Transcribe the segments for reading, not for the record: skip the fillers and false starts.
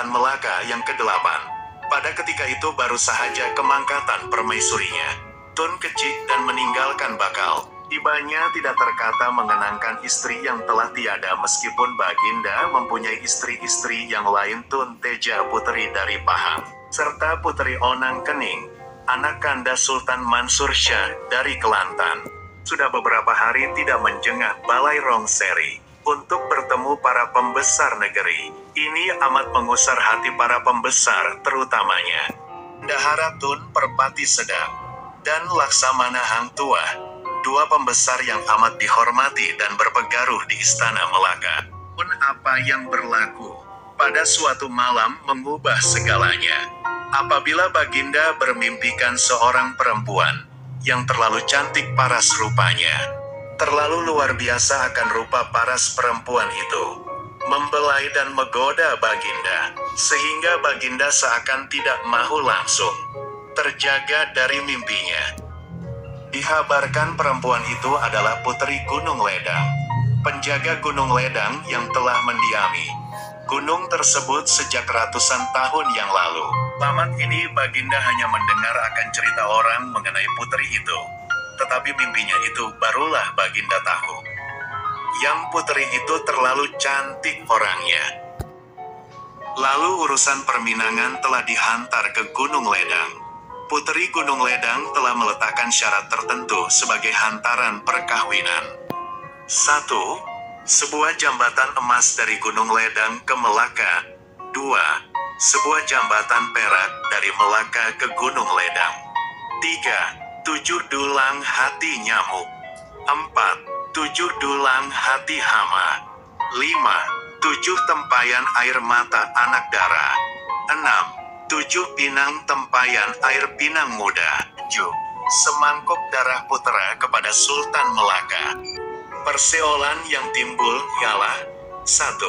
Sultan Melaka yang ke-8. Pada ketika itu baru sahaja kemangkatan permaisurinya, Tun Kecik, dan meninggalkan bakal. Ibanya tidak terkata mengenangkan istri yang telah tiada meskipun Baginda mempunyai istri-istri yang lain. Tun Teja, puteri dari Pahang, serta Puteri Onang Kening, anak kanda Sultan Mansur Shah dari Kelantan, sudah beberapa hari tidak menjengah Balai Rongseri untuk bertemu para pembesar negeri. Ini amat mengusar hati para pembesar, terutamanya Dahara Tun Perpati Sedang dan Laksamana Hang Tuah, dua pembesar yang amat dihormati dan berpengaruh di Istana Melaka. Pun apa yang berlaku pada suatu malam mengubah segalanya. Apabila Baginda bermimpikan seorang perempuan yang terlalu cantik paras rupanya, terlalu luar biasa akan rupa paras perempuan itu, membelai dan menggoda Baginda, sehingga Baginda seakan tidak mahu langsung terjaga dari mimpinya. Dikabarkan perempuan itu adalah Puteri Gunung Ledang, penjaga Gunung Ledang yang telah mendiami gunung tersebut sejak ratusan tahun yang lalu. Lama ini Baginda hanya mendengar akan cerita orang mengenai puteri itu, tetapi mimpinya itu barulah Baginda tahu. Yang puteri itu terlalu cantik orangnya. Lalu urusan perminangan telah dihantar ke Gunung Ledang. Puteri Gunung Ledang telah meletakkan syarat tertentu sebagai hantaran perkawinan. 1. Sebuah jambatan emas dari Gunung Ledang ke Melaka. 2. Sebuah jambatan perak dari Melaka ke Gunung Ledang. 3. 7 dulang hati nyamuk. 4. 7 dulang hati hama. 5. 7 tempayan air mata anak darah. 6. 7 pinang tempayan air pinang muda. 7. Semangkuk darah putera kepada Sultan Melaka. Perseolan yang timbul ialah 1.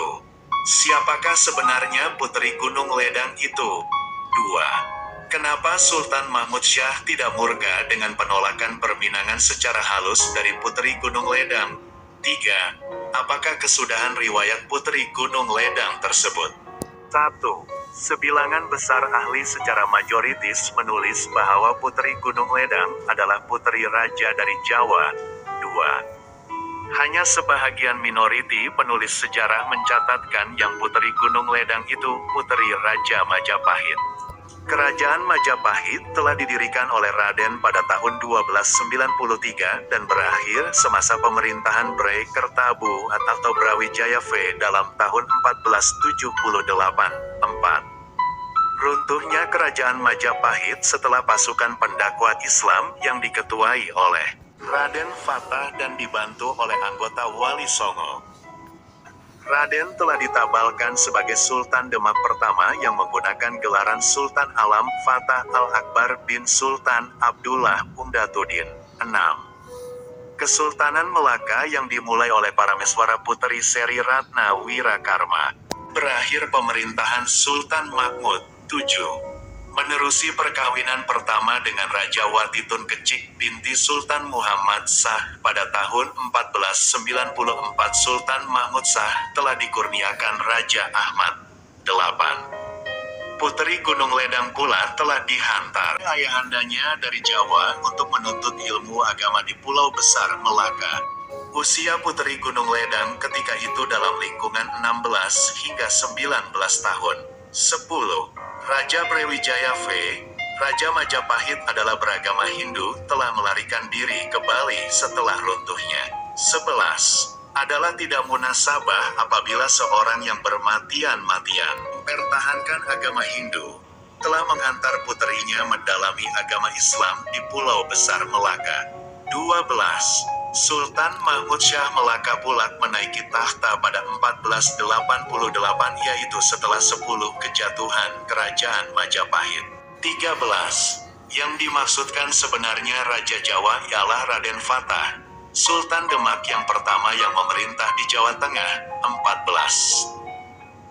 Siapakah sebenarnya Puteri Gunung Ledang itu? 2. Kenapa Sultan Mahmud Shah tidak murka dengan penolakan perminangan secara halus dari Puteri Gunung Ledang? 3. Apakah kesudahan riwayat Puteri Gunung Ledang tersebut? 1. Sebilangan besar ahli secara majoritis menulis bahwa Puteri Gunung Ledang adalah puteri raja dari Jawa. 2. Hanya sebahagian minoriti penulis sejarah mencatatkan yang Puteri Gunung Ledang itu puteri Raja Majapahit. Kerajaan Majapahit telah didirikan oleh Raden pada tahun 1293 dan berakhir semasa pemerintahan Bray Kertabu atau Brawijaya V dalam tahun 1478. 4. Runtuhnya kerajaan Majapahit setelah pasukan pendakwa Islam yang diketuai oleh Raden Fatah dan dibantu oleh anggota Wali Songo. Raden telah ditabalkan sebagai Sultan Demak pertama yang menggunakan gelaran Sultan Alam Fatah Al-Akbar bin Sultan Abdullah Umdatuddin. 6. Kesultanan Melaka yang dimulai oleh Parameswara Puteri Seri Ratna Wirakarma. Berakhir pemerintahan Sultan Mahmud. 7. Menerusi perkawinan pertama dengan Raja Wati Tun Kecik binti Sultan Muhammad Shah pada tahun 1494. Sultan Mahmud Shah telah dikurniakan Raja Ahmad. 8. Puteri Gunung Ledang pula telah dihantar ayahandanya dari Jawa untuk menuntut ilmu agama di Pulau Besar Melaka. Usia Puteri Gunung Ledang ketika itu dalam lingkungan 16 hingga 19 tahun. 10. Raja Brawijaya V, Raja Majapahit adalah beragama Hindu, telah melarikan diri ke Bali setelah runtuhnya. 11. Adalah tidak munasabah apabila seorang yang bermatian-matian mempertahankan agama Hindu telah menghantar puterinya mendalami agama Islam di Pulau Besar Melaka. 12. Sultan Mahmud Shah Melaka Pulak menaiki tahta pada 1488, yaitu setelah 10 kejatuhan Kerajaan Majapahit. 13. Yang dimaksudkan sebenarnya Raja Jawa ialah Raden Fatah, Sultan Demak yang pertama yang memerintah di Jawa Tengah. 14.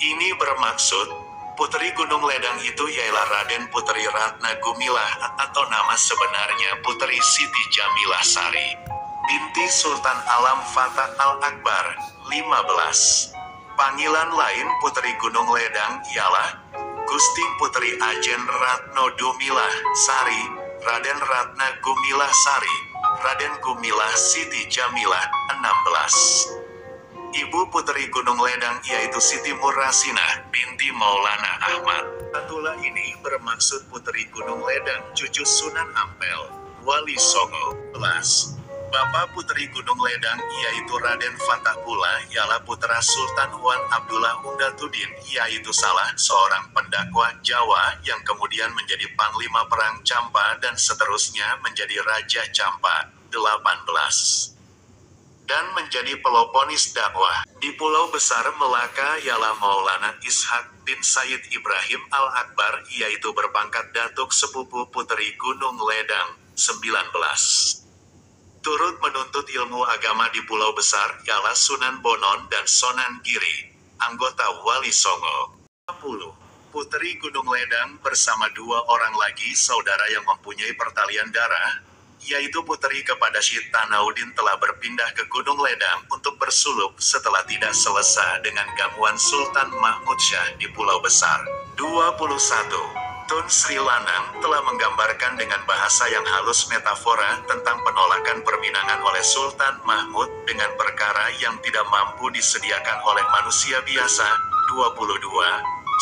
Ini bermaksud, Puteri Gunung Ledang itu ialah Raden Puteri Ratna Gumilah atau nama sebenarnya Puteri Siti Jamilah Sari binti Sultan Alam Fatah Al-Akbar. 15. Panggilan lain Puteri Gunung Ledang ialah Gusting Puteri Ajen Ratno Dumilah Sari, Raden Ratna Gumilah Sari, Raden Gumilah Siti Jamilah, 16. Ibu Puteri Gunung Ledang yaitu Siti Murasinah binti Maulana Ahmad. Tatulah ini bermaksud Puteri Gunung Ledang cucu Sunan Ampel, Wali Songo, Belas. Bapak Puteri Gunung Ledang yaitu Raden Fatahullah ialah putra Sultan Wan Abdullah Undatuddin yaitu salah seorang pendakwah Jawa yang kemudian menjadi Panglima Perang Campa dan seterusnya menjadi Raja Campa, 18. Dan menjadi peloponis dakwah. Di Pulau Besar Melaka ialah Maulana Ishak bin Said Ibrahim Al-Akbar yaitu berpangkat Datuk Sepupu Puteri Gunung Ledang, 19. Turut menuntut ilmu agama di Pulau Besar ialah Sunan Bonon dan Sonan Giri, anggota Wali Songo. 10. Puteri Gunung Ledang bersama 2 orang lagi saudara yang mempunyai pertalian darah, yaitu Puteri kepada Syed Tanaudin telah berpindah ke Gunung Ledang untuk bersuluk setelah tidak selesa dengan gangguan Sultan Mahmud Syah di Pulau Besar. 21. Tun Sri Lanang telah menggambarkan dengan bahasa yang halus metafora tentang penolakan perminangan oleh Sultan Mahmud dengan perkara yang tidak mampu disediakan oleh manusia biasa. 22.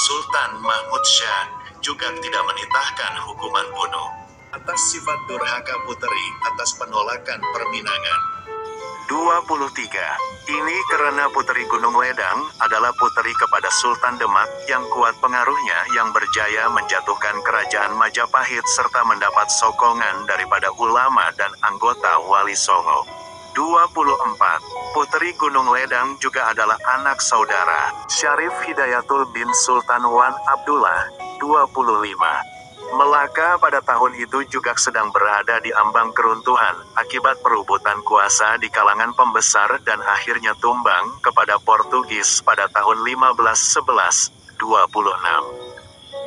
Sultan Mahmud Syah juga tidak menitahkan hukuman bunuh atas sifat durhaka Puteri atas penolakan perminangan. 23. Ini karena Puteri Gunung Ledang adalah puteri kepada Sultan Demak yang kuat pengaruhnya yang berjaya menjatuhkan kerajaan Majapahit serta mendapat sokongan daripada ulama dan anggota Wali Songo. 24. Puteri Gunung Ledang juga adalah anak saudara Syarif Hidayatul bin Sultan Wan Abdullah, 25. Melaka pada tahun itu juga sedang berada di ambang keruntuhan akibat perebutan kuasa di kalangan pembesar dan akhirnya tumbang kepada Portugis pada tahun 1511, 26.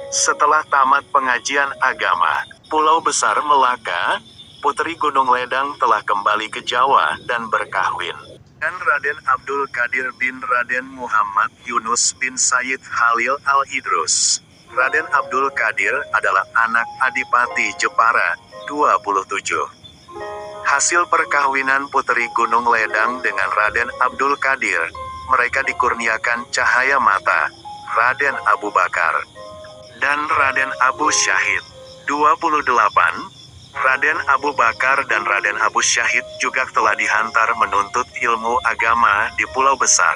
Setelah tamat pengajian agama, Pulau Besar Melaka, Puteri Gunung Ledang telah kembali ke Jawa dan berkahwin dan Raden Abdul Qadir bin Raden Muhammad Yunus bin Sayyid Khalil Al-Idrus. Raden Abdul Qadir adalah anak Adipati Jepara, 27. Hasil perkawinan Puteri Gunung Ledang dengan Raden Abdul Qadir, mereka dikurniakan cahaya mata, Raden Abu Bakar, dan Raden Abu Syahid, 28. Raden Abu Bakar dan Raden Abu Syahid juga telah dihantar menuntut ilmu agama di Pulau Besar.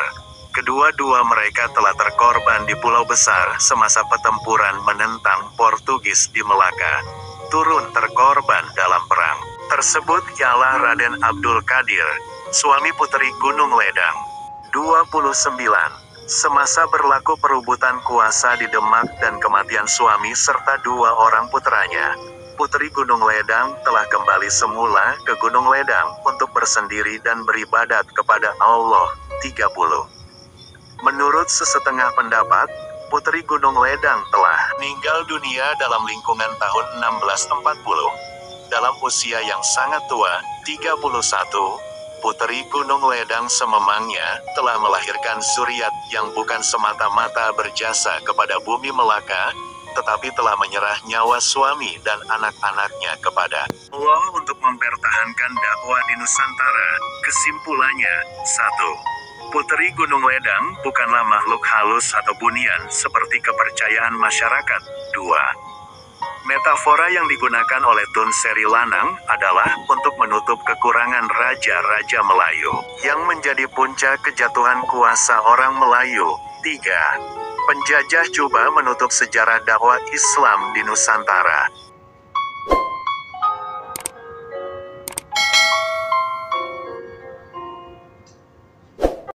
Kedua-dua mereka telah terkorban di Pulau Besar semasa pertempuran menentang Portugis di Melaka. Turun terkorban dalam perang tersebut ialah Raden Abdul Qadir, suami Puteri Gunung Ledang. 29. Semasa berlaku perebutan kuasa di Demak dan kematian suami serta 2 orang putranya, Puteri Gunung Ledang telah kembali semula ke Gunung Ledang untuk bersendiri dan beribadat kepada Allah. 30. Menurut sesetengah pendapat, Puteri Gunung Ledang telah meninggal dunia dalam lingkungan tahun 1640. Dalam usia yang sangat tua, 31, Puteri Gunung Ledang sememangnya telah melahirkan zuriat yang bukan semata-mata berjasa kepada bumi Melaka, tetapi telah menyerah nyawa suami dan anak-anaknya kepada Allah untuk mempertahankan dakwah di Nusantara. Kesimpulannya, 1. Puteri Gunung Ledang bukanlah makhluk halus atau bunian seperti kepercayaan masyarakat. 2. Metafora yang digunakan oleh Tun Sri Lanang adalah untuk menutup kekurangan raja-raja Melayu yang menjadi puncak kejatuhan kuasa orang Melayu. 3. Penjajah coba menutup sejarah dakwah Islam di Nusantara.